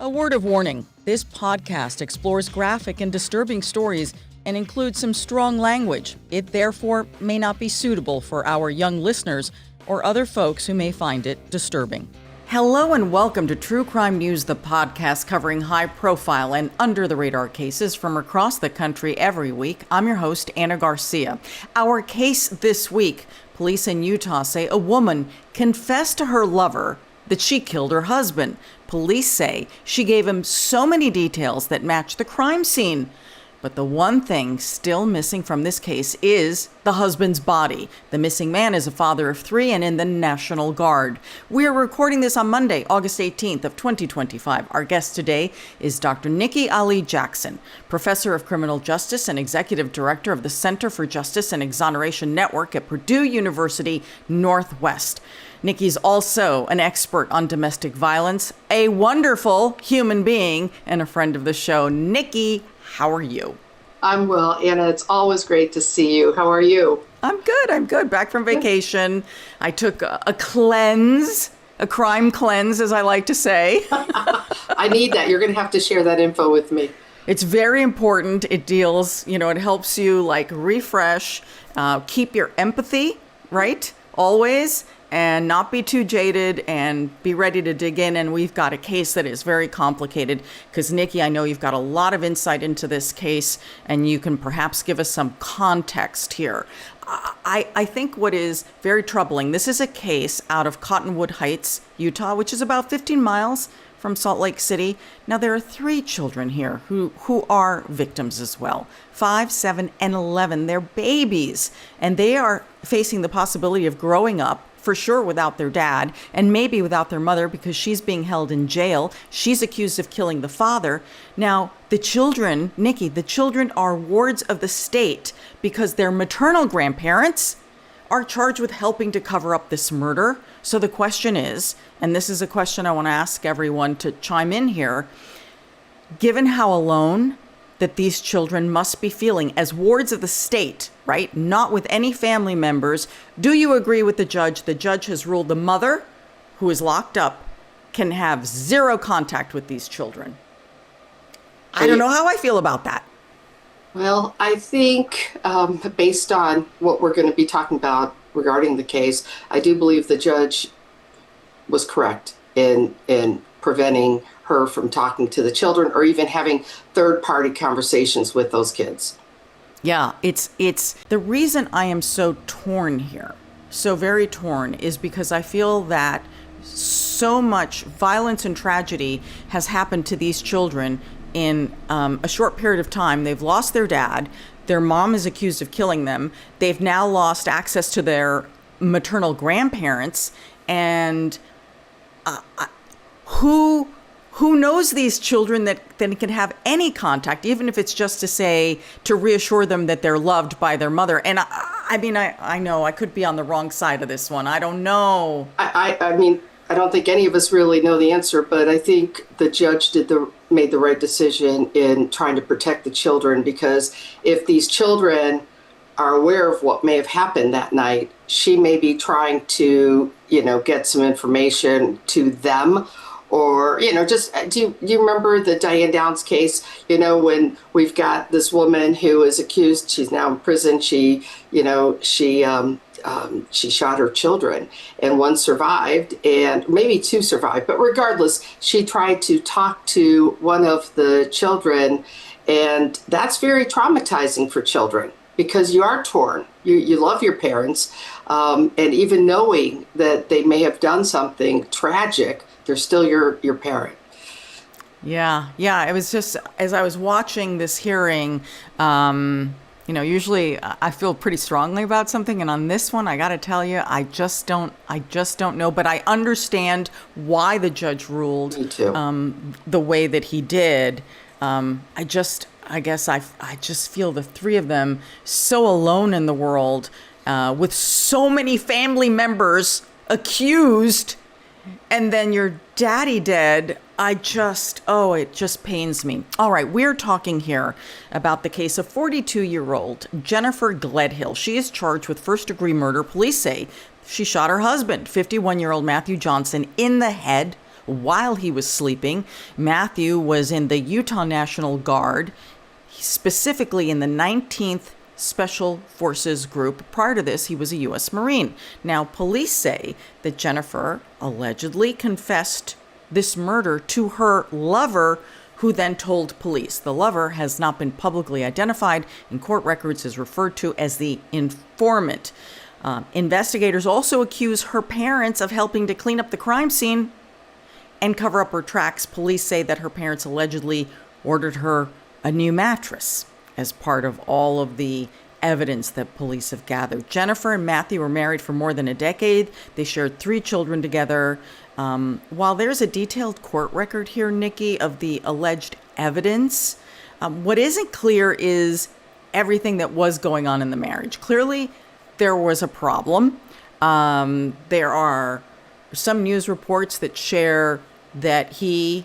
A word of warning, this podcast explores graphic and disturbing stories and includes some strong language. It therefore may not be suitable for our young listeners or other folks who may find it disturbing. Hello and welcome to True Crime News, the podcast covering high-profile and under-the-radar cases from across the country every week. I'm your host, Ana Garcia. Our case this week, police in Utah say a woman confessed to her lover that she killed her husband. Police say she gave him so many details that match the crime scene. But the one thing still missing from this case is the husband's body. The missing man is a father of 3 and in the National Guard. We're recording this on Monday, August 18th of 2025. Our guest today is Dr. Nicky Jackson, professor of criminal justice and executive director of the Center for Justice and Exoneration Network at Purdue University Northwest. Nicky's also an expert on domestic violence, a wonderful human being, and a friend of the show. Nicky, how are you? I'm well, Anna. It's always great to see you. How are you? I'm good. Back from vacation. I took a cleanse, a crime cleanse, as I like to say. I need that. You're going to have to share that info with me. It's very important. It deals, it helps you refresh, keep your empathy, right? Always. And not be too jaded and be ready to dig in. And we've got a case that is very complicated because, Nicky, I know you've got a lot of insight into this case and you can perhaps give us some context here. I think what is very troubling, this is a case out of Cottonwood Heights, Utah, which is about 15 miles from Salt Lake City. Now, there are 3 children here who are victims as well. 5, 7, and 11. They're babies. And they are facing the possibility of growing up for sure without their dad, and maybe without their mother because she's being held in jail. She's accused of killing the father. Now, the children, Nicky, the children are wards of the state because their maternal grandparents are charged with helping to cover up this murder. So the question is, and this is a question I want to ask everyone to chime in here, given how alone that these children must be feeling as wards of the state, right? Not with any family members. Do you agree with the judge? The judge has ruled the mother, who is locked up, can have 0 contact with these children. I don't know how I feel about that. Well, I think based on what we're going to be talking about regarding the case, I do believe the judge was correct in preventing her from talking to the children or even having third-party conversations with those kids. Yeah, it's the reason I am so torn here, so very torn, is because I feel that so much violence and tragedy has happened to these children in a short period of time. They've lost their dad. Their mom is accused of killing them. They've now lost access to their maternal grandparents. And who knows these children that can have any contact, even if it's just to reassure them that they're loved by their mother. And I know I could be on the wrong side of this one. I don't know. I mean, I don't think any of us really know the answer, but I think the judge made the right decision in trying to protect the children, because if these children are aware of what may have happened that night, she may be trying to, get some information to them. Or, just, do you remember the Diane Downs case, when we've got this woman who is accused, she's now in prison, she shot her children and one survived and maybe 2 survived. But regardless, she tried to talk to one of the children, and that's very traumatizing for children because you are torn. You love your parents, and even knowing that they may have done something tragic, they're still your parent. Yeah. It was just, as I was watching this hearing, usually I feel pretty strongly about something. And on this one, I got to tell you, I just don't know. But I understand why the judge ruled the way that he did. I guess I just feel the 3 of them so alone in the world, with so many family members accused, and then your daddy dead. It just pains me. All right, we're talking here about the case of 42-year-old Jennifer Gledhill. She is charged with first-degree murder. Police say she shot her husband, 51-year-old Matthew Johnson, in the head while he was sleeping. Matthew was in the Utah National Guard, specifically in the 19th Special Forces Group. Prior to this, he was a U.S. Marine. Now, police say that Jennifer allegedly confessed this murder to her lover, who then told police. The lover has not been publicly identified. In court records is referred to as the informant. Investigators also accuse her parents of helping to clean up the crime scene and cover up her tracks. Police say that her parents allegedly ordered her a new mattress as part of all of the evidence that police have gathered. Jennifer and Matthew were married for more than a decade. They shared 3 children together. While there's a detailed court record here, Nikki, of the alleged evidence, what isn't clear is everything that was going on in the marriage. Clearly, there was a problem. There are some news reports that share that he,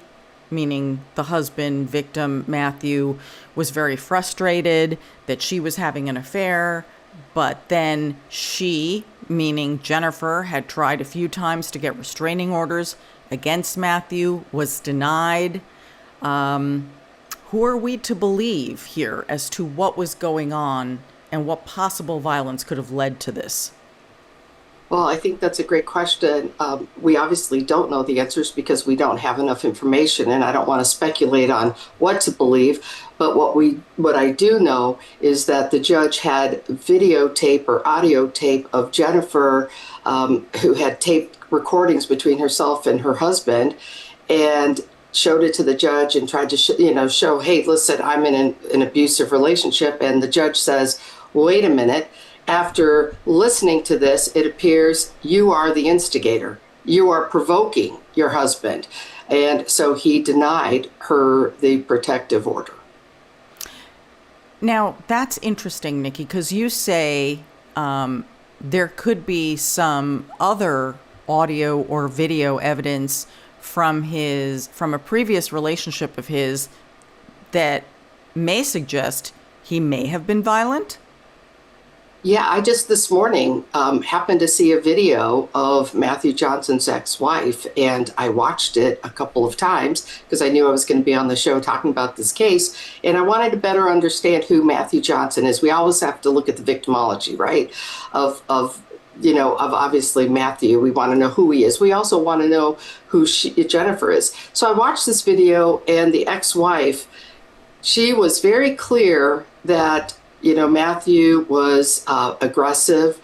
meaning the husband, victim, Matthew, was very frustrated that she was having an affair, but then she, meaning Jennifer, had tried a few times to get restraining orders against Matthew, was denied. Who are we to believe here as to what was going on and what possible violence could have led to this? Well, I think that's a great question. We obviously don't know the answers because we don't have enough information, and I don't want to speculate on what to believe. But what I do know is that the judge had videotape or audio tape of Jennifer, who had taped recordings between herself and her husband, and showed it to the judge and tried to show, hey, listen, I'm in an abusive relationship. And the judge says, wait a minute. After listening to this, it appears you are the instigator. You are provoking your husband. And so he denied her the protective order. Now, that's interesting, Nikki, because you say there could be some other audio or video evidence from a previous relationship of his that may suggest he may have been violent. Yeah, I just this morning happened to see a video of Matthew Johnson's ex-wife, and I watched it a couple of times because I knew I was going to be on the show talking about this case, and I wanted to better understand who Matthew Johnson is. We always have to look at the victimology, right? Of obviously Matthew. We want to know who he is. We also want to know who Jennifer is. So I watched this video, and the ex-wife, she was very clear that Matthew was aggressive.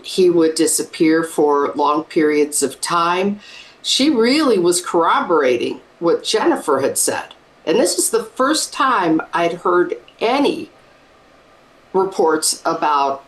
He would disappear for long periods of time. She really was corroborating what Jennifer had said. And this is the first time I'd heard any reports about,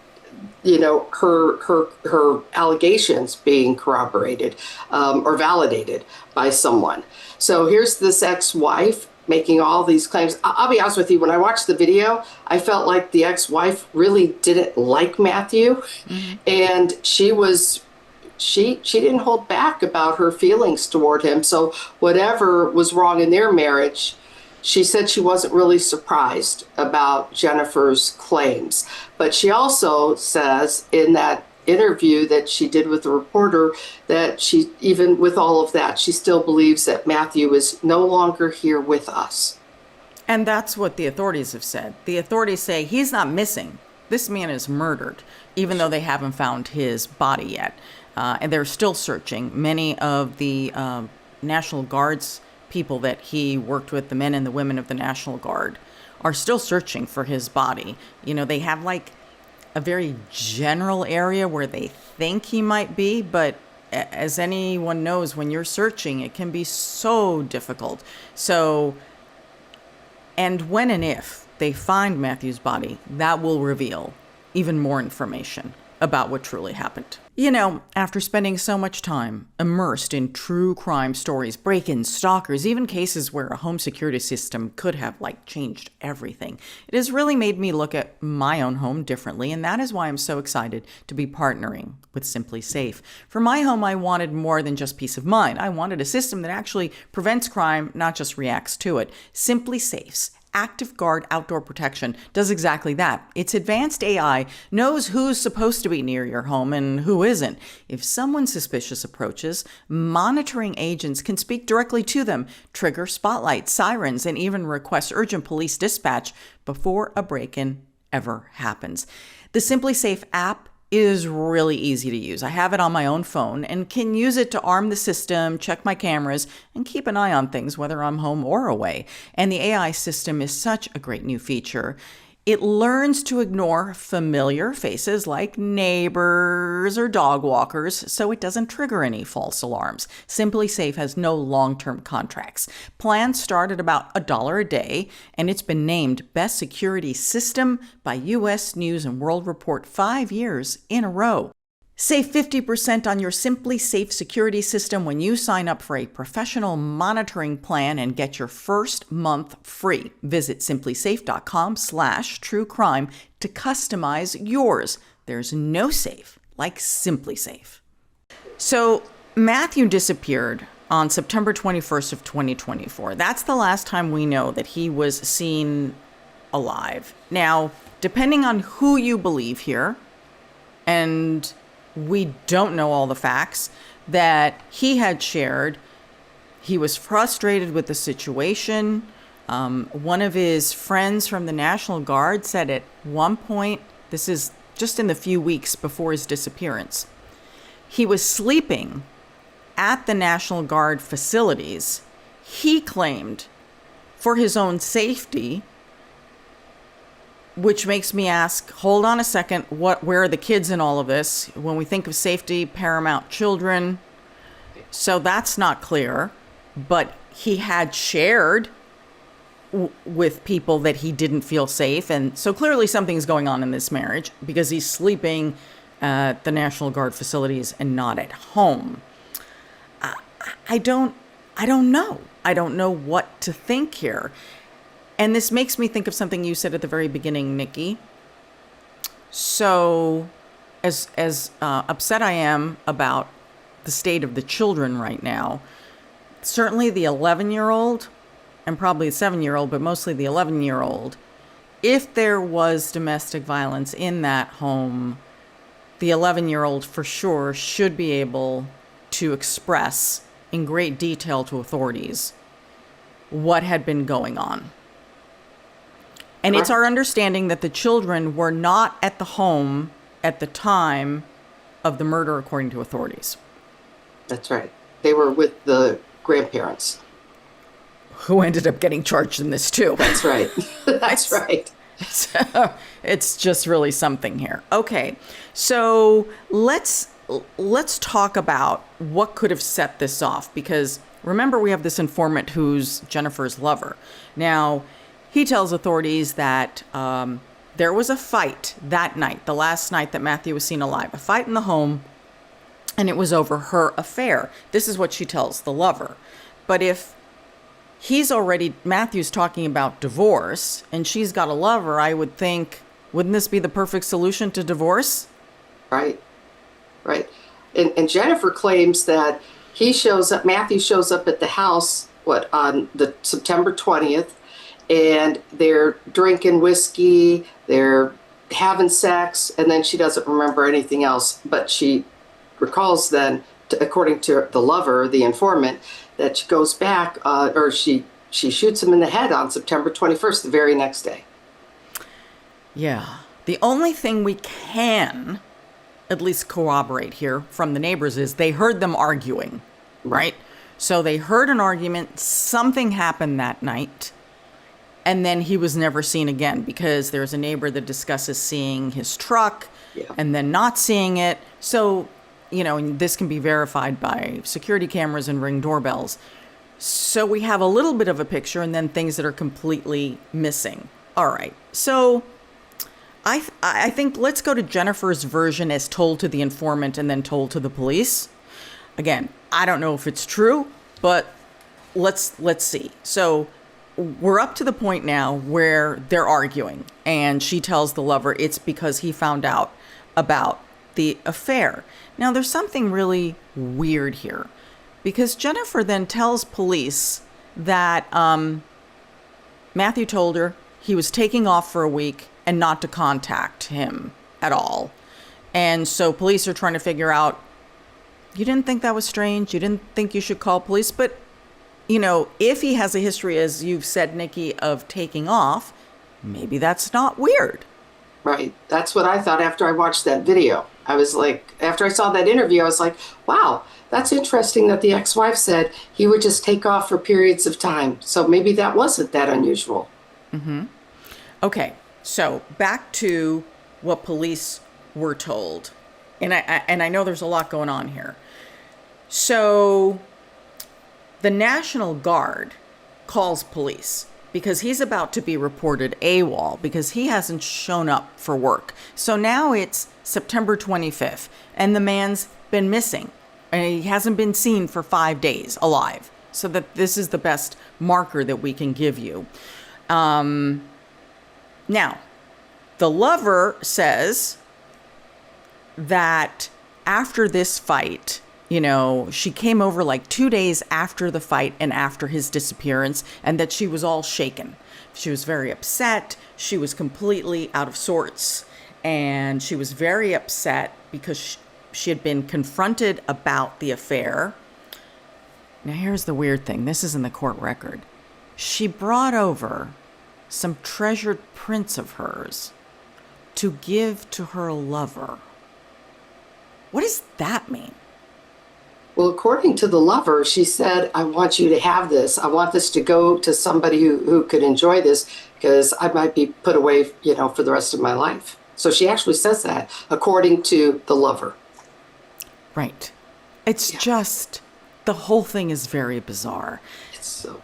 her allegations being corroborated or validated by someone. So here's this ex-wife making all these claims. I'll be honest with you, when I watched the video, I felt like the ex-wife really didn't like Matthew. Mm-hmm. And she didn't hold back about her feelings toward him. So whatever was wrong in their marriage, she said she wasn't really surprised about Jennifer's claims. But she also says in that interview that she did with the reporter that she, even with all of that, she still believes that Matthew is no longer here with us. And that's what the authorities have said. The authorities say he's not missing. This man is murdered, even though they haven't found his body yet. And they're still searching. Many of the National Guard's people that he worked with, the men and the women of the National Guard, are still searching for his body. They have like a very general area where they think he might be, but as anyone knows, when you're searching, it can be so difficult. So, and when and if they find Matthew's body, that will reveal even more information about what truly happened. After spending so much time immersed in true crime stories, break-ins, stalkers, even cases where a home security system could have changed everything, it has really made me look at my own home differently, and that is why I'm so excited to be partnering with Simply Safe. For my home, I wanted more than just peace of mind. I wanted a system that actually prevents crime, not just reacts to it. Simply Safe's Active Guard Outdoor Protection does exactly that. Its advanced AI knows who's supposed to be near your home and who isn't. If someone suspicious approaches, monitoring agents can speak directly to them, trigger spotlights, sirens, and even request urgent police dispatch before a break-in ever happens. The Simply Safe app is really easy to use. I have it on my own phone and can use it to arm the system, check my cameras, and keep an eye on things whether I'm home or away. And the AI system is such a great new feature. It learns to ignore familiar faces like neighbors or dog walkers, so it doesn't trigger any false alarms. Simply Safe has no long-term contracts. Plans start at about $1 a day, and it's been named Best Security System by U.S. News and World Report 5 years in a row. Save 50% on your Simply Safe security system when you sign up for a professional monitoring plan and get your first month free. Visit simplysafe.com/truecrime to customize yours. There's no safe like Simply Safe. So Matthew disappeared on September 21st of 2024. That's the last time we know that he was seen alive. Now, depending on who you believe here, and we don't know all the facts that he had shared. He was frustrated with the situation. One of his friends from the National Guard said at one point, this is just in the few weeks before his disappearance, he was sleeping at the National Guard facilities. He claimed for his own safety, which makes me ask, hold on a second, where are the kids in all of this? When we think of safety, paramount children. So that's not clear. But he had shared with people that he didn't feel safe. And so clearly something's going on in this marriage because he's sleeping at the National Guard facilities and not at home. I don't know. I don't know what to think here. And this makes me think of something you said at the very beginning, Nikki. So as upset I am about the state of the children right now, certainly the 11-year-old and probably the 7-year-old, but mostly the 11-year-old, if there was domestic violence in that home, the 11-year-old for sure should be able to express in great detail to authorities what had been going on. And it's our understanding that the children were not at the home at the time of the murder, according to authorities. That's right. They were with the grandparents. Who ended up getting charged in this, too. That's right. That's right. It's just really something here. Okay, so let's talk about what could have set this off. Because remember, we have this informant who's Jennifer's lover. Now, he tells authorities that there was a fight that night, the last night that Matthew was seen alive, a fight in the home, and it was over her affair. This is what she tells the lover. But if Matthew's talking about divorce, and she's got a lover, I would think, wouldn't this be the perfect solution to divorce? Right. And Jennifer claims that Matthew shows up at the house, on the September 20th, and they're drinking whiskey, they're having sex, and then she doesn't remember anything else. But she recalls then, according to the lover, the informant, that she goes back, or she shoots him in the head on September 21st, the very next day. Yeah. The only thing we can at least corroborate here from the neighbors is they heard them arguing, right? So they heard an argument, something happened that night, and then he was never seen again because there's a neighbor that discusses seeing his truck and then not seeing it. So, and this can be verified by security cameras and Ring doorbells. So we have a little bit of a picture and then things that are completely missing. All right. So I think let's go to Jennifer's version as told to the informant and then told to the police. Again, I don't know if it's true, but let's see. So we're up to the point now where they're arguing, and she tells the lover it's because he found out about the affair. Now, there's something really weird here, because Jennifer then tells police that Matthew told her he was taking off for a week and not to contact him at all. And so police are trying to figure out, you didn't think that was strange? You didn't think you should call police? But, you know, if he has a history, as you've said, Nikki, of taking off, maybe that's not weird. Right. That's what I thought after I watched that video. I was like, after I saw that interview, I was like, wow, that's interesting that the ex-wife said he would just take off for periods of time. So maybe that wasn't that unusual. Mm-hmm. Okay. So back to what police were told. And I know there's a lot going on here. So the National Guard calls police because he's about to be reported AWOL because he hasn't shown up for work. So now it's September 25th and the man's been missing and he hasn't been seen for 5 days alive. So that this is the best marker that we can give you. Now, the lover says that after this fight, you know, she came over like 2 days after the fight and after his disappearance, and that she was all shaken. She was very upset. She was completely out of sorts. And she was very upset because she had been confronted about the affair. Now, here's the weird thing. This is in the court record. She brought over some treasured prints of hers to give to her lover. What does that mean? Well, according to the lover, she said, I want you to have this. I want this to go to somebody who could enjoy this because I might be put away, you know, for the rest of my life. So she actually says that, according to the lover. Right. It's just, the whole thing is very bizarre. It's so...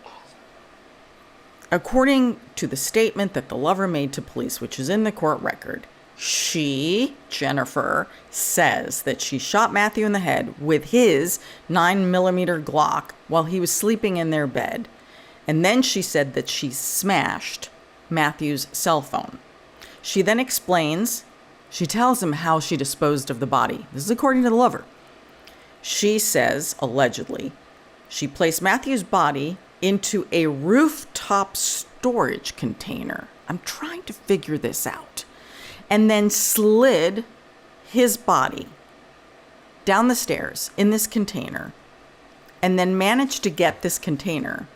According to the statement that the lover made to police, which is in the court record, she, Jennifer, says that she shot Matthew in the head with his 9mm Glock while he was sleeping in their bed. And then she said that she smashed Matthew's cell phone. She then explains, she tells him how she disposed of the body. This is according to the lover. She says, allegedly, she placed Matthew's body into a rooftop storage container. I'm trying to figure this out. And then slid his body down the stairs in this container and then managed to get this container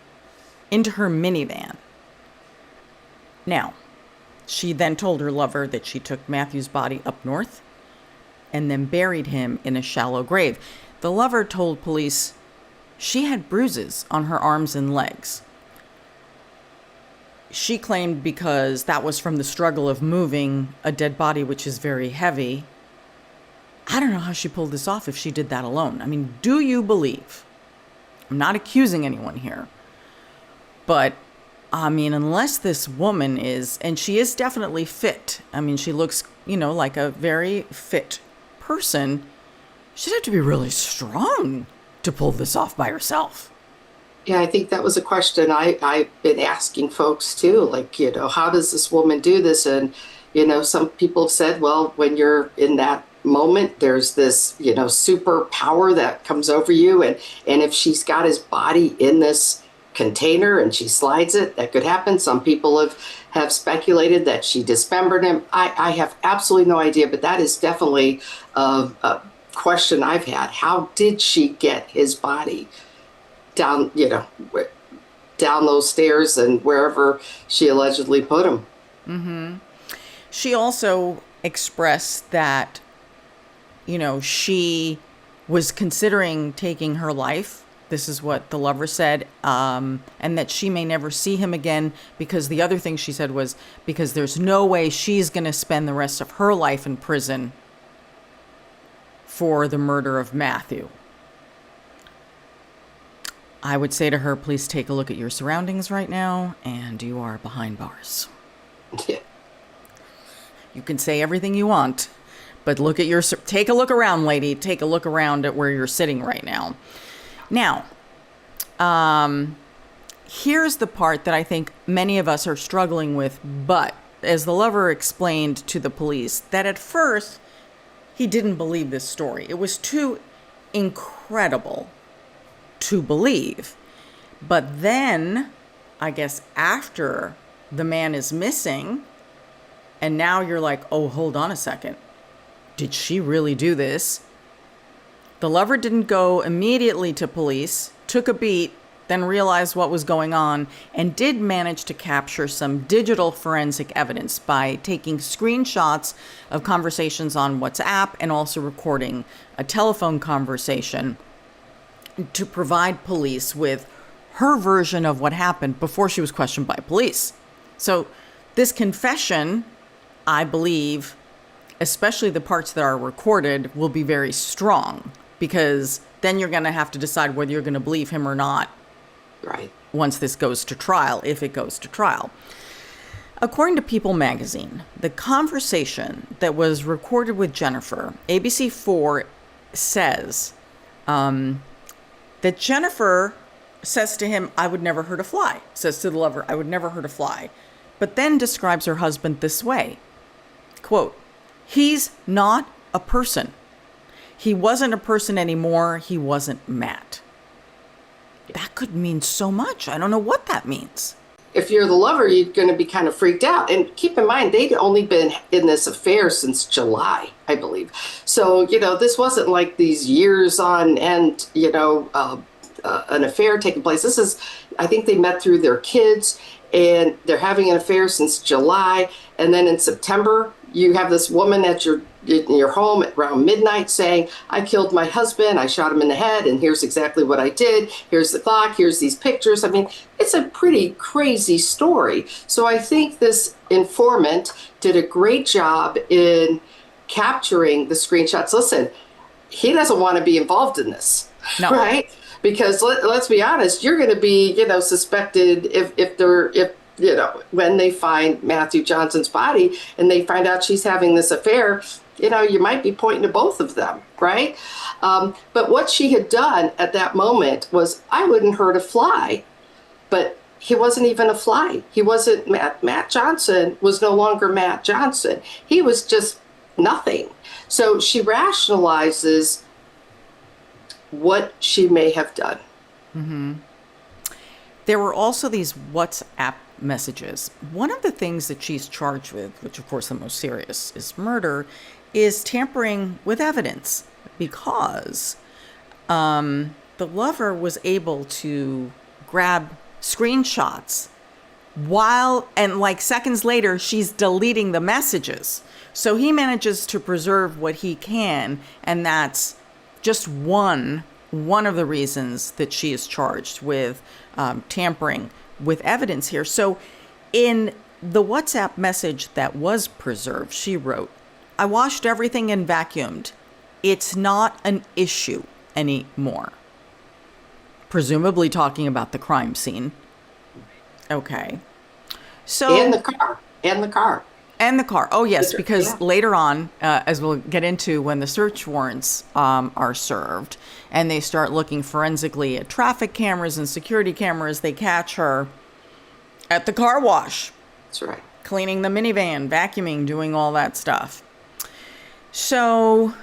into her minivan. Now, she then told her lover that she took Matthew's body up north and then buried him in a shallow grave. The lover told police she had bruises on her arms and legs. She claimed because that was from the struggle of moving a dead body, which is very heavy. I don't know how she pulled this off if she did that alone. I mean, do you believe? I'm not accusing anyone here. But, I mean, unless this woman is, and she is definitely fit. I mean, she looks, you know, like a very fit person. She'd have to be really strong to pull this off by herself. Yeah, I think that was a question I've been asking folks too. Like, you know, how does this woman do this? And, you know, some people have said, well, when you're in that moment, there's this, you know, superpower that comes over you. And if she's got his body in this container and she slides it, that could happen. Some people have speculated that she dismembered him. I have absolutely no idea, but that is definitely a question I've had. How did she get his body down, you know, down those stairs and wherever she allegedly put him? Mm-hmm. She also expressed that, you know, she was considering taking her life. This is what the lover said, and that she may never see him again because the other thing she said was because there's no way she's going to spend the rest of her life in prison for the murder of Matthew. I would say to her, please take a look at your surroundings right now, and you are behind bars. Yeah. You can say everything you want, but look at take a look around, lady. Take a look around at where you're sitting right now. Now, here's the part that I think many of us are struggling with, but as the lover explained to the police, that at first he didn't believe this story. It was too incredible to believe. But then, I guess after the man is missing. And now you're like, oh, hold on a second. Did she really do this? The lover didn't go immediately to police, took a beat, then realized what was going on, and did manage to capture some digital forensic evidence by taking screenshots of conversations on WhatsApp and also recording a telephone conversation to provide police with her version of what happened before she was questioned by police. So this confession, I believe, especially the parts that are recorded, will be very strong, because then you're going to have to decide whether you're going to believe him or not. Right. Once this goes to trial, if it goes to trial. According to People magazine, the conversation that was recorded with Jennifer, ABC4 says that Jennifer says to him, I would never hurt a fly, says to the lover, I would never hurt a fly, but then describes her husband this way, quote, he's not a person. He wasn't a person anymore. He wasn't Matt. That could mean so much. I don't know what that means. If you're the lover, you're going to be kind of freaked out. And keep in mind, they'd only been in this affair since July, I believe. So, this wasn't like these years on end, an affair taking place. This is, I think they met through their kids, and they're having an affair since July. And then in September, you have this woman in your home at around midnight saying, I killed my husband, I shot him in the head, and here's exactly what I did. Here's the clock, here's these pictures. I mean, it's a pretty crazy story. So I think this informant did a great job in capturing the screenshots. Listen, he doesn't want to be involved in this, no. Right? Because let's be honest, you're going to be, suspected if when they find Matthew Johnson's body and they find out she's having this affair, you might be pointing to both of them, right? But what she had done at that moment was, I wouldn't hurt a fly, but he wasn't even a fly. He wasn't Matt Johnson was no longer Matt Johnson. He was just nothing. So she rationalizes what she may have done. Mm-hmm. There were also these WhatsApp messages. One of the things that she's charged with, which of course the most serious is murder, is tampering with evidence, because the lover was able to grab screenshots and like seconds later she's deleting the messages. So he manages to preserve what he can, and that's just one of the reasons that she is charged with tampering with evidence here. So in the WhatsApp message that was preserved, she wrote, I washed everything and vacuumed. It's not an issue anymore. Presumably talking about the crime scene. Okay. So And the car. And the car. Oh, yes, because later on, as we'll get into, when the search warrants are served and they start looking forensically at traffic cameras and security cameras, they catch her at the car wash. That's right. Cleaning the minivan, vacuuming, doing all that stuff. So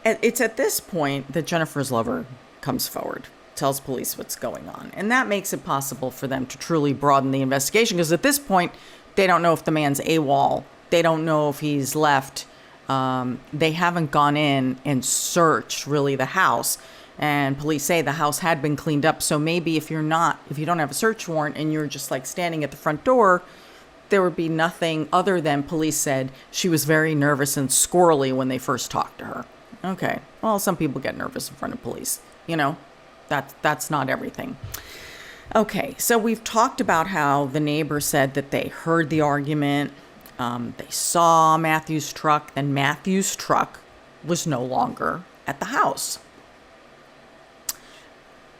it's at this point that Jennifer's lover comes forward, tells police what's going on. And that makes it possible for them to truly broaden the investigation, because at this point, they don't know if the man's AWOL. They don't know if he's left. They haven't gone in and searched really the house. And police say the house had been cleaned up. So maybe if you don't have a search warrant and you're just like standing at the front door, there would be nothing other than police said she was very nervous and squirrely when they first talked to her. Okay. Well, some people get nervous in front of police. That's not everything. Okay, so we've talked about how the neighbor said that they heard the argument, they saw Matthew's truck, and Matthew's truck was no longer at the house.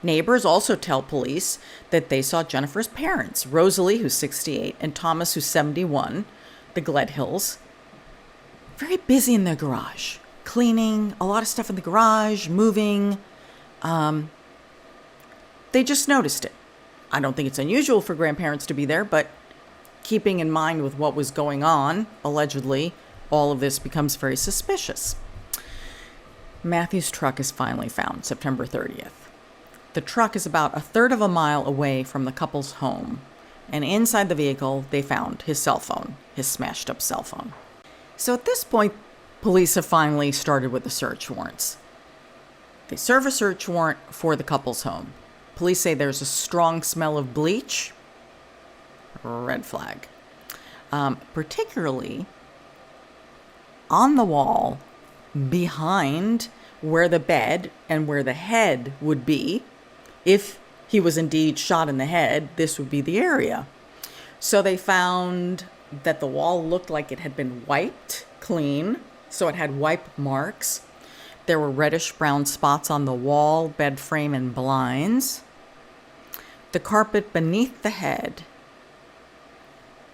Neighbors also tell police that they saw Jennifer's parents, Rosalie, who's 68, and Thomas, who's 71, the Gledhills, very busy in their garage, cleaning, a lot of stuff in the garage, moving. They just noticed it. I don't think it's unusual for grandparents to be there, but keeping in mind with what was going on, allegedly, all of this becomes very suspicious. Matthew's truck is finally found September 30th. The truck is about a third of a mile away from the couple's home, And inside the vehicle, they found his cell phone, his smashed up cell phone. So at this point, police have finally started with the search warrants. They serve a search warrant for the couple's home. Police say there's a strong smell of bleach. Red flag. Particularly on the wall behind where the bed and where the head would be. If he was indeed shot in the head, this would be the area. So they found that the wall looked like it had been wiped clean, so it had wipe marks. There were reddish-brown spots on the wall, bed frame, and blinds. The carpet beneath the head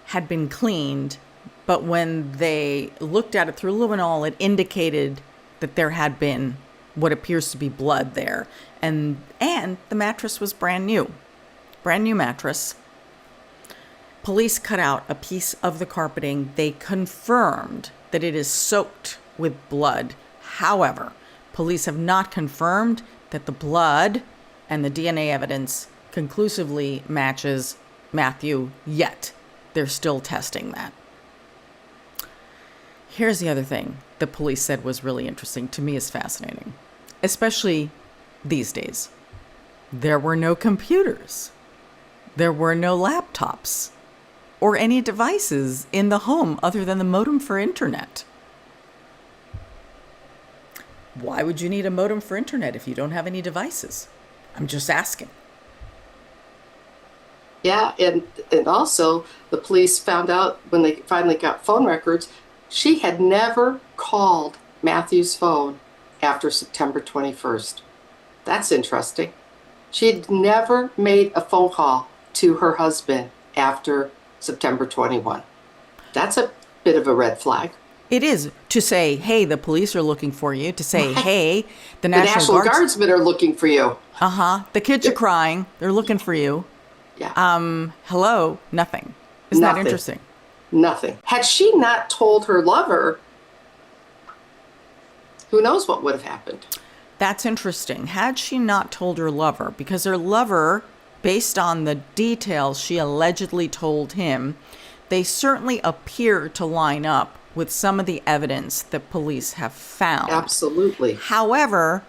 had been cleaned, but when they looked at it through luminol, it indicated that there had been what appears to be blood there. And the mattress was brand new mattress. Police cut out a piece of the carpeting. They confirmed that it is soaked with blood. However, police have not confirmed that the blood and the DNA evidence conclusively matches Matthew yet. They're still testing that. Here's the other thing the police said was really interesting. To me, is fascinating, especially these days. There were no computers. There were no laptops or any devices in the home other than the modem for internet. Why would you need a modem for internet if you don't have any devices? I'm just asking. Yeah, and also the police found out when they finally got phone records, she had never called Matthew's phone after September 21st. That's interesting. She had never made a phone call to her husband after September 21. That's a bit of a red flag. It is to say, hey, the police are looking for you. To say, hey, the National Guardsmen are looking for you. The kids are crying. They're looking for you. Yeah. Hello, nothing. Isn't that interesting? Nothing. Had she not told her lover, who knows what would have happened? That's interesting. Had she not told her lover, because her lover, based on the details she allegedly told him, they certainly appear to line up with some of the evidence that police have found. Absolutely. However,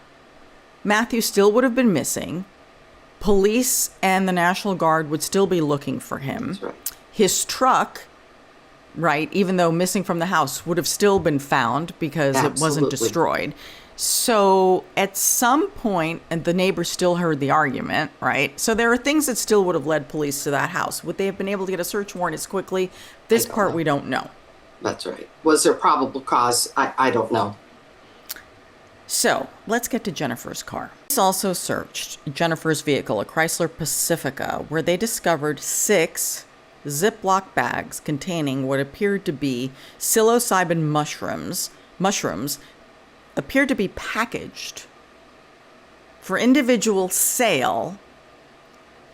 Matthew still would have been missing. Police and the National Guard would still be looking for him. That's right. His truck, right, even though missing from the house, would have still been found because it wasn't destroyed. So at some point, and the neighbors still heard the argument, right? So there are things that still would have led police to that house. Would they have been able to get a search warrant as quickly? This part we don't know. That's right. Was there probable cause? I don't know. So let's get to Jennifer's car. Police also searched Jennifer's vehicle, a Chrysler Pacifica, where they discovered 6 Ziploc bags containing what appeared to be psilocybin mushrooms appeared to be packaged for individual sale,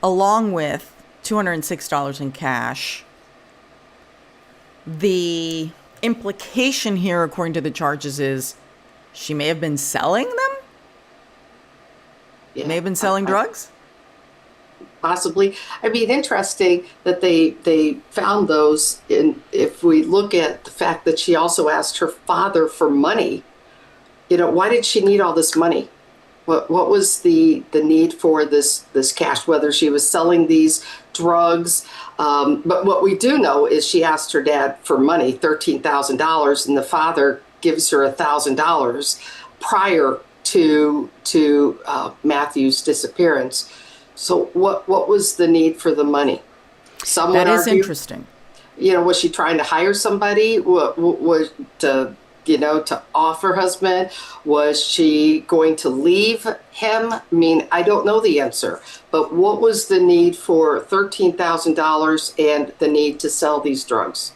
along with $206 in cash. The implication here, according to the charges, is she may have been selling them? Yeah, may have been selling drugs? Possibly. I mean, interesting that they found those. If we look at the fact that she also asked her father for money, why did she need all this money? What was the need for this cash, whether she was selling these drugs? But what we do know is she asked her dad for money, $13,000, and the father gives her $1,000 prior to Matthew's disappearance. So what was the need for the money? Someone that is argued, interesting. Was she trying to hire somebody? Was to off her husband? Was she going to leave him? I mean, I don't know the answer. But what was the need for $13,000 and the need to sell these drugs?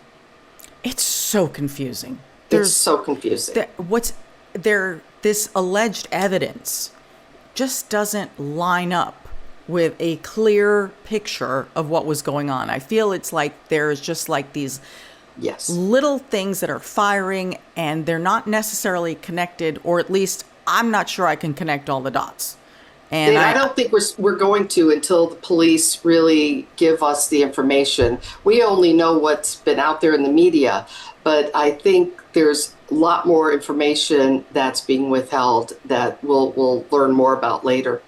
It's so confusing. It's so confusing. This alleged evidence just doesn't line up with a clear picture of what was going on. I feel it's like there's just like these little things that are firing and they're not necessarily connected, or at least I'm not sure I can connect all the dots. And I don't think we're going to until the police really give us the information. We only know what's been out there in the media, but I think there's a lot more information that's being withheld that we'll learn more about later.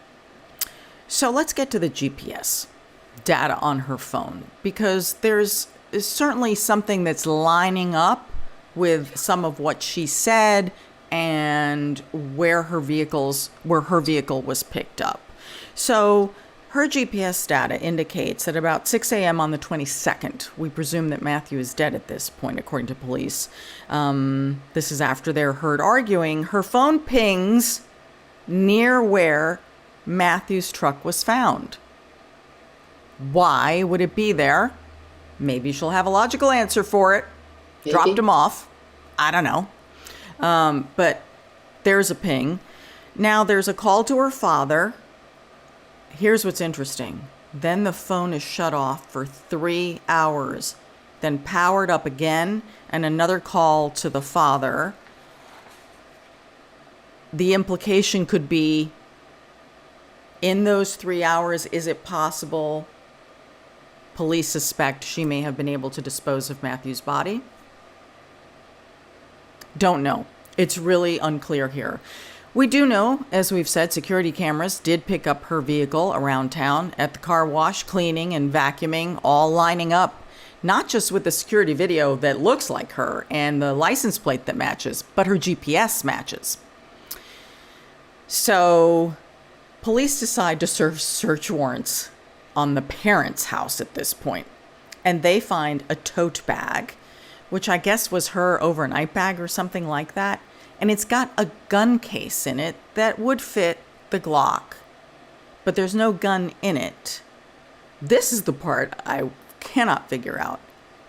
So let's get to the GPS data on her phone, because there's certainly something that's lining up with some of what she said and where her vehicle was picked up. So her GPS data indicates that about 6 a.m. on the 22nd, we presume that Matthew is dead at this point, according to police. This is after they're heard arguing. Her phone pings near where Matthew's truck was found. Why would it be there? Maybe she'll have a logical answer for it. Maybe. Dropped him off. I don't know. But there's a ping. Now there's a call to her father. Here's what's interesting. Then the phone is shut off for 3 hours, then powered up again, and another call to the father. The implication could be, in those 3 hours, is it possible police suspect she may have been able to dispose of Matthew's body? Don't know. It's really unclear here. We do know, as we've said, security cameras did pick up her vehicle around town, at the car wash, cleaning and vacuuming, all lining up, not just with the security video that looks like her and the license plate that matches, but her GPS matches. So police decide to serve search warrants on the parents' house at this point, and they find a tote bag, which I guess was her overnight bag or something like that. And it's got a gun case in it that would fit the Glock, but there's no gun in it. This is the part I cannot figure out.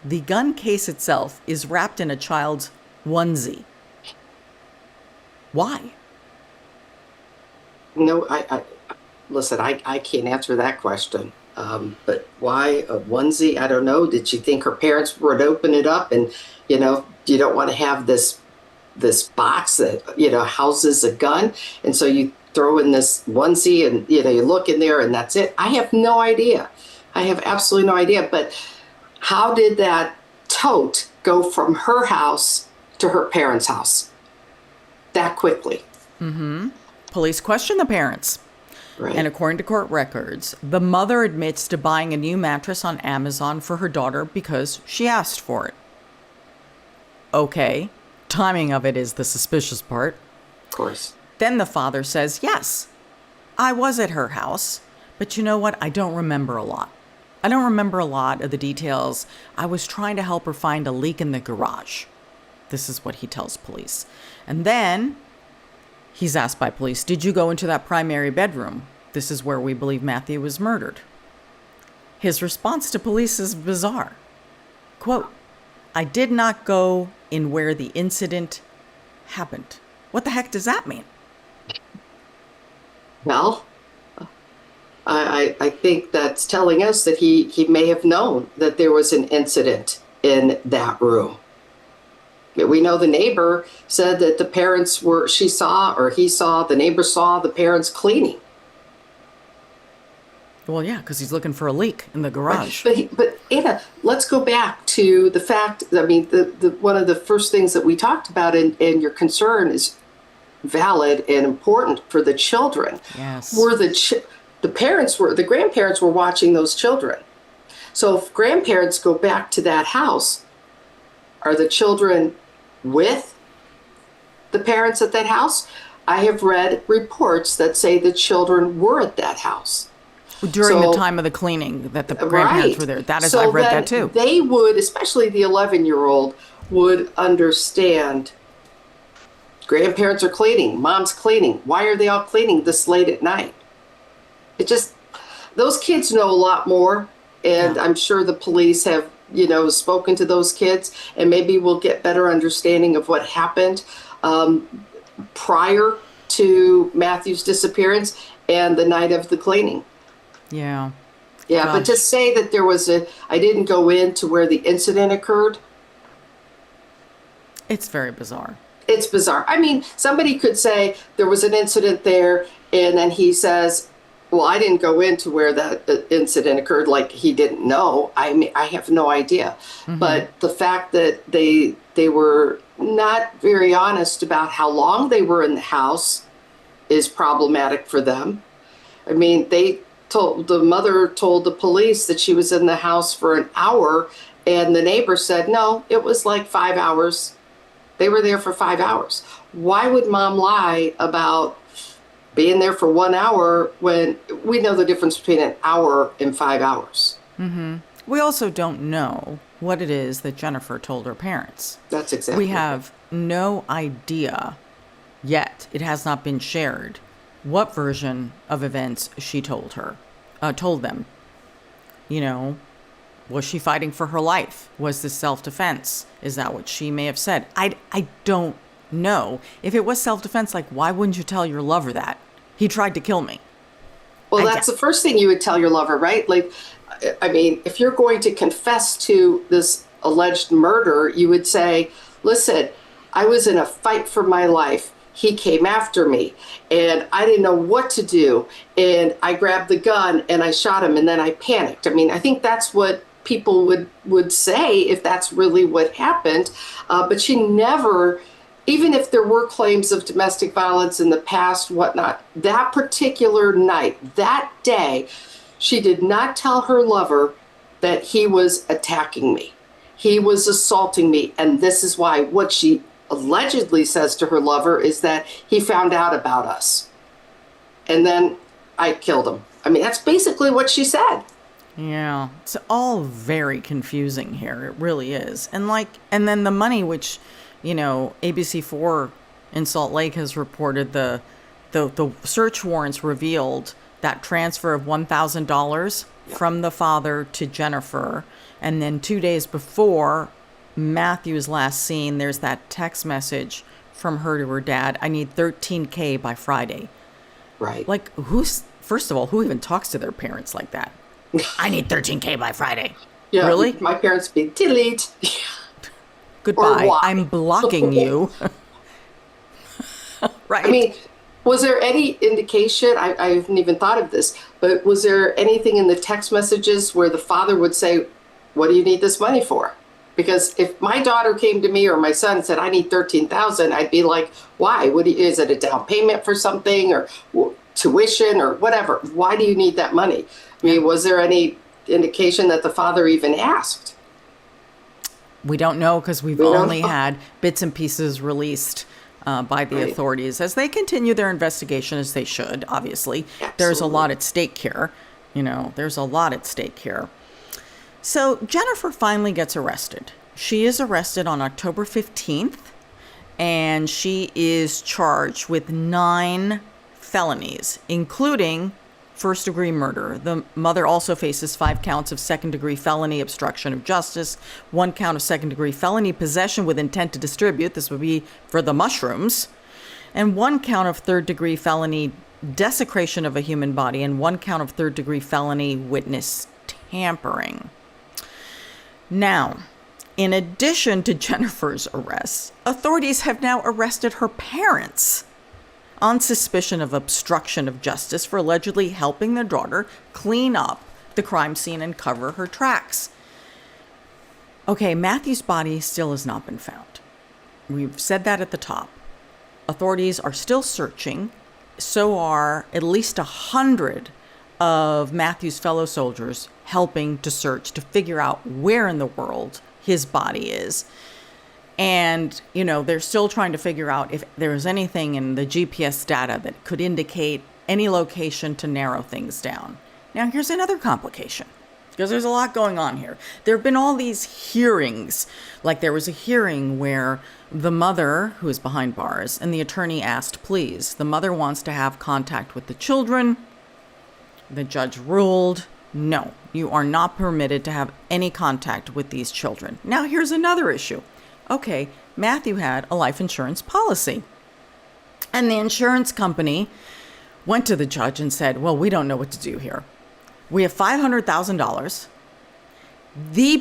The gun case itself is wrapped in a child's onesie. Why? No, listen, I can't answer that question. But why a onesie? I don't know. Did you think her parents would open it up and, you don't want to have this box that, houses a gun. And so you throw in this onesie and, you look in there and that's it. I have no idea. I have absolutely no idea. But how did that tote go from her house to her parents' house that quickly? Mm-hmm. Police question the parents. Right. And according to court records, the mother admits to buying a new mattress on Amazon for her daughter because she asked for it. Okay. Timing of it is the suspicious part. Of course. Then the father says, yes, I was at her house, but you know what? I don't remember a lot. I don't remember a lot of the details. I was trying to help her find a leak in the garage. This is what he tells police. And then he's asked by police, did you go into that primary bedroom? This is where we believe Matthew was murdered. His response to police is bizarre. Quote, I did not go in where the incident happened. What the heck does that mean? Well, I think that's telling us that he may have known that there was an incident in that room. We know the neighbor said that the parents he saw the neighbor saw the parents cleaning. Well, yeah, because he's looking for a leak in the garage. But Anna, let's go back to the fact. I mean, the one of the first things that we talked about, and your concern is valid and important for the children. Yes. The grandparents were watching those children. So if grandparents go back to that house, are the children with the parents at that house? I have read reports that say the children were at that house. During the time of the cleaning, that the grandparents were there. That is, I've read that too. They would, especially the 11-year-old, would understand. Grandparents are cleaning. Mom's cleaning. Why are they all cleaning this late at night? Those kids know a lot more. And yeah. I'm sure the police have, spoken to those kids. And maybe we'll get better understanding of what happened prior to Matthew's disappearance and the night of the cleaning. Yeah. Yeah, gosh. But to say that I didn't go into where the incident occurred. It's very bizarre. It's bizarre. I mean, somebody could say there was an incident there, and then he says, well, I didn't go into where that incident occurred, like he didn't know. I mean, I have no idea. But the fact that they were not very honest about how long they were in the house is problematic for them. I mean, the mother told the police that she was in the house for an hour, and the neighbor said, no, it was like 5 hours. They were there for 5 hours. Why would mom lie about being there for 1 hour when we know the difference between an hour and 5 hours? We also don't know what it is that Jennifer told her parents. That's exactly. We have no idea yet. It has not been shared what version of events she told them. You know, was she fighting for her life? Was this self-defense? Is that what she may have said? I don't know. If it was self-defense, like, why wouldn't you tell your lover that? He tried to kill me. Well, that's the first thing you would tell your lover, right? Like, I mean, if you're going to confess to this alleged murder, you would say, listen, I was in a fight for my life. He came after me and I didn't know what to do. And I grabbed the gun and I shot him and then I panicked. I mean, I think that's what people would say if that's really what happened. But she never, even if there were claims of domestic violence in the past, whatnot, that particular night, that day, she did not tell her lover that he was attacking me. He was assaulting me. And this is why. What she allegedly says to her lover is that he found out about us. And then I killed him. I mean, that's basically what she said. Yeah, it's all very confusing here. It really is. And then the money, which, you know, ABC4 in Salt Lake has reported, the search warrants revealed that transfer of $1,000 from the father to Jennifer. And then 2 days before Matthew's last seen, there's that text message from her to her dad, I need $13K by Friday. Right. Like, first of all, who even talks to their parents like that? I need $13K by Friday. Yeah, really? My parents be delete. Goodbye. I'm blocking you. Right. I mean, was there any indication, I haven't even thought of this, but was there anything in the text messages where the father would say, what do you need this money for? Because if my daughter came to me or my son said, I need $13,000, I'd be like, why? Is it a down payment for something or tuition or whatever? Why do you need that money? I mean, was there any indication that the father even asked? We don't know because we've only had bits and pieces released by the authorities as they continue their investigation, as they should, obviously. Absolutely. There's a lot at stake here. You know, there's a lot at stake here. So Jennifer finally gets arrested. She is arrested on October 15th, and she is charged with 9 felonies, including first-degree murder. The mother also faces 5 counts of second-degree felony obstruction of justice, 1 count of second-degree felony possession with intent to distribute. This would be for the mushrooms. And 1 count of third-degree felony desecration of a human body, and 1 count of third-degree felony witness tampering. Now, in addition to Jennifer's arrest, authorities have now arrested her parents on suspicion of obstruction of justice for allegedly helping their daughter clean up the crime scene and cover her tracks. Okay, Matthew's body still has not been found. We've said that at the top. Authorities are still searching. So are at least 100 of Matthew's fellow soldiers helping to search to figure out where in the world his body is. And, you know, they're still trying to figure out if there's anything in the GPS data that could indicate any location to narrow things down. Now, here's another complication, because there's a lot going on here. There have been all these hearings. Like there was a hearing where the mother, who is behind bars, and the attorney asked, please, the mother wants to have contact with the children. The judge ruled, no, you are not permitted to have any contact with these children. Now, here's another issue. Okay, Matthew had a life insurance policy. And the insurance company went to the judge and said, well, we don't know what to do here. We have $500,000. The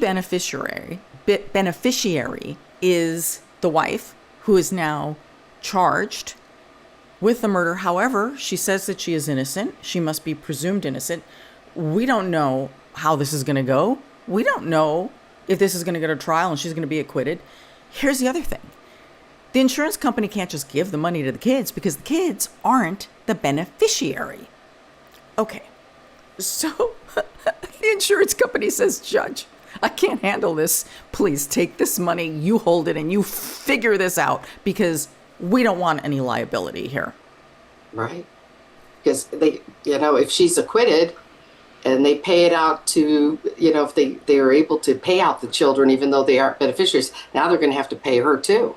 beneficiary is the wife, who is now charged with the murder. However, she says that she is innocent. She must be presumed innocent. We don't know how this is going to go. We don't know if this is going to go to trial and she's going to be acquitted. Here's the other thing. The insurance company can't just give the money to the kids because the kids aren't the beneficiary. Okay, so the insurance company says, Judge, I can't handle this. Please take this money, you hold it, and you figure this out because we don't want any liability here. Right. Because they, if she's acquitted and they pay it out to, if they are able to pay out the children, even though they aren't beneficiaries, now they're going to have to pay her too.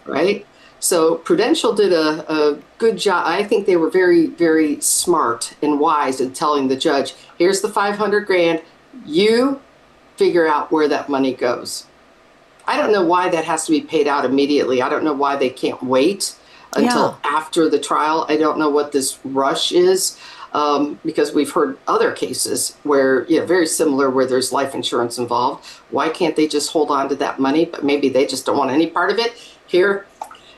Right. So Prudential did a good job. I think they were very, very smart and wise in telling the judge, here's the $500,000. You figure out where that money goes. I don't know why that has to be paid out immediately. I don't know why they can't wait until after the trial. I don't know what this rush is, because we've heard other cases where, very similar, where there's life insurance involved. Why can't they just hold on to that money? But maybe they just don't want any part of it. Here,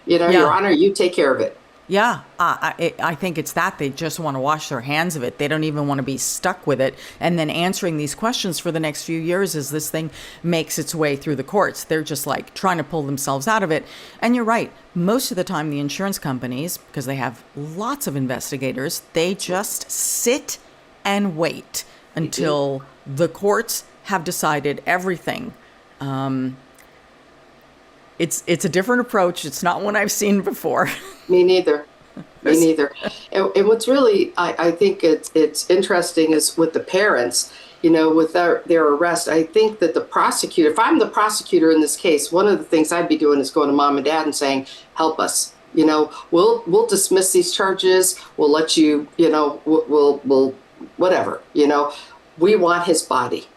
Your Honor, you take care of it. Yeah, I think it's that they just want to wash their hands of it. They don't even want to be stuck with it. And then answering these questions for the next few years as this thing makes its way through the courts. They're just like trying to pull themselves out of it. And you're right. Most of the time, the insurance companies, because they have lots of investigators, they just sit and wait until the courts have decided everything. It's a different approach. It's not one I've seen before. Me neither. Me neither. And what's really, I think it's interesting is with the parents, with their arrest. I think that the prosecutor, if I'm the prosecutor in this case, one of the things I'd be doing is going to mom and dad and saying, help us. We'll dismiss these charges. We'll let you, we'll whatever, we want his body.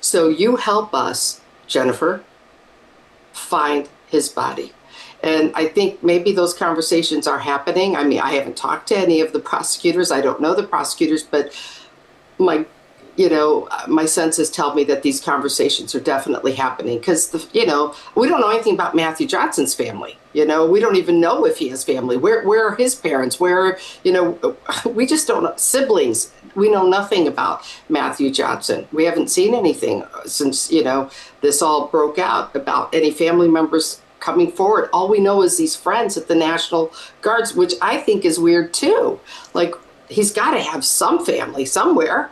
So you help us, Jennifer, find his body. And I think maybe those conversations are happening. I mean, I haven't talked to any of the prosecutors. I don't know the prosecutors, but my senses tell me that these conversations are definitely happening because, we don't know anything about Matthew Johnson's family. We don't even know if he has family. Where are his parents? We just don't know. Siblings. We know nothing about Matthew Johnson. We haven't seen anything since, this all broke out about any family members coming forward. All we know is these friends at the National Guards, which I think is weird too. Like, he's got to have some family somewhere,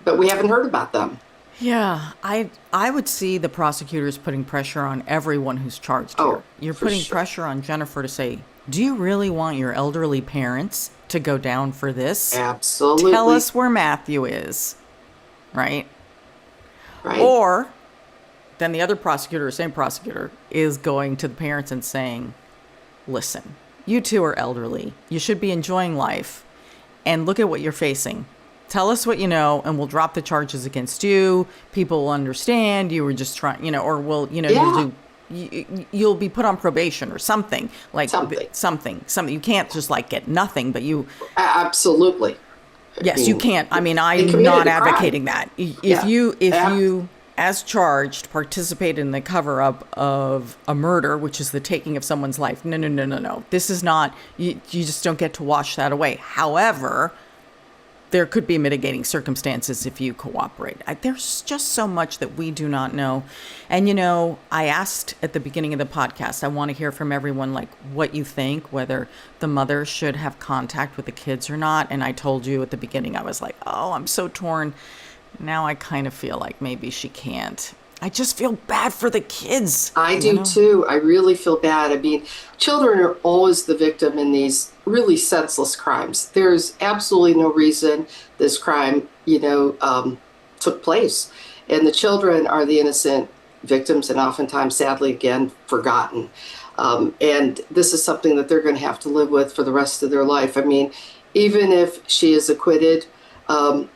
but we haven't heard about them. Yeah, I would see the prosecutors putting pressure on everyone who's charged here. You're putting pressure on Jennifer to say, do you really want your elderly parents to go down for this? Absolutely. Tell us where Matthew is, right? Right. Or then the other prosecutor, same prosecutor, is going to the parents and saying, listen, you two are elderly. You should be enjoying life. And look at what you're facing. Tell us what you know, and we'll drop the charges against you. People will understand you were just trying, or we'll, you'll be put on probation or something. Like something. You can't just get nothing, but you. Absolutely. Yes, you can't. I mean, I'm not advocating that. If you, as charged, participate in the cover-up of a murder, which is the taking of someone's life. No. This is not, you just don't get to wash that away. However, there could be mitigating circumstances if you cooperate. There's just so much that we do not know. And, I asked at the beginning of the podcast, I want to hear from everyone, what you think, whether the mother should have contact with the kids or not. And I told you at the beginning, I was like, oh, I'm so torn. Now I kind of feel like maybe she can't. I just feel bad for the kids. I do too. I really feel bad. I mean, children are always the victim in these really senseless crimes. There's absolutely no reason this crime, took place. And the children are the innocent victims and oftentimes, sadly, again, forgotten. And this is something that they're going to have to live with for the rest of their life. I mean, even if she is acquitted,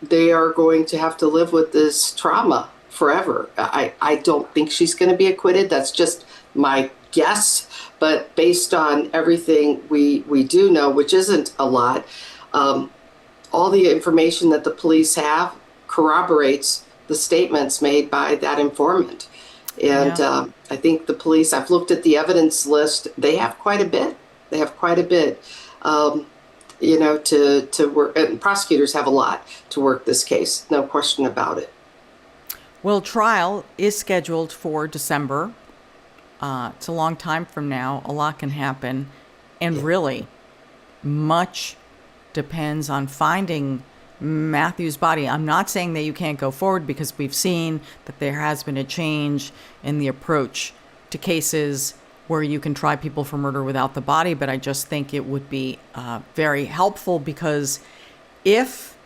they are going to have to live with this trauma forever. I don't think she's going to be acquitted. That's just my guess. But based on everything we do know, which isn't a lot, all the information that the police have corroborates the statements made by that informant. And Yeah. I think the police, I've looked at the evidence list, they have quite a bit. They have quite a bit, to work. And prosecutors have a lot to work this case, no question about it. Well, trial is scheduled for December. It's a long time from now. A lot can happen. And really, much depends on finding Matthew's body. I'm not saying that you can't go forward, because we've seen that there has been a change in the approach to cases where you can try people for murder without the body. But I just think it would be very helpful, because if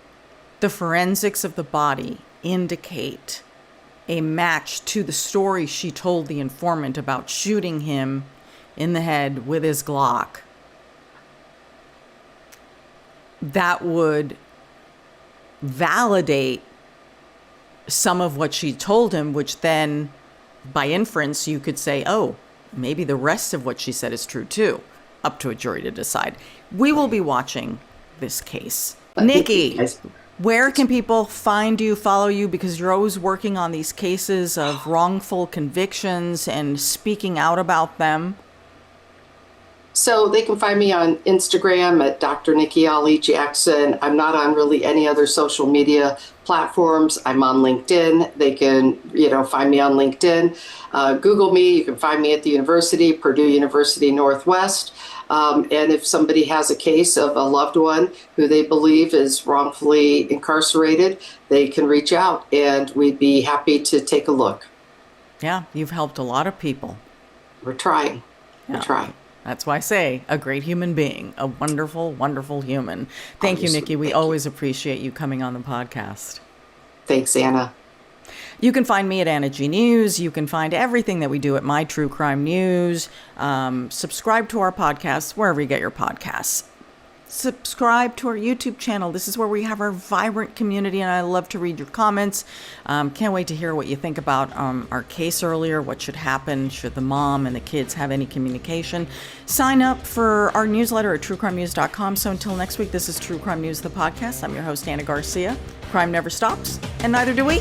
the forensics of the body indicate a match to the story she told the informant about shooting him in the head with his Glock, that would validate some of what she told him, which then, by inference, you could say, oh, maybe the rest of what she said is true too. Up to a jury to decide. We will be watching this case. Nicky, where can people find you, follow you? Because you're always working on these cases of wrongful convictions and speaking out about them. So they can find me on Instagram at Dr. Nicky Jackson. I'm not on really any other social media platforms. I'm on LinkedIn. They can, find me on LinkedIn. Google me. You can find me at the university, Purdue University Northwest. And if somebody has a case of a loved one who they believe is wrongfully incarcerated, they can reach out, and we'd be happy to take a look. Yeah, you've helped a lot of people. We're trying. We're trying. That's why I say a great human being, a wonderful, wonderful human. Thank you, Nicky. We always appreciate you coming on the podcast. Thanks, Anna. You can find me at Anna G News. You can find everything that we do at My True Crime News. Subscribe to our podcast wherever you get your podcasts. Subscribe to our YouTube channel. This is where we have our vibrant community, and I love to read your comments. Can't wait to hear what you think about our case earlier, what should happen, should the mom and the kids have any communication. Sign up for our newsletter at truecrimenews.com. So until next week, this is True Crime News, the podcast. I'm your host, Ana Garcia. Crime never stops, and neither do we.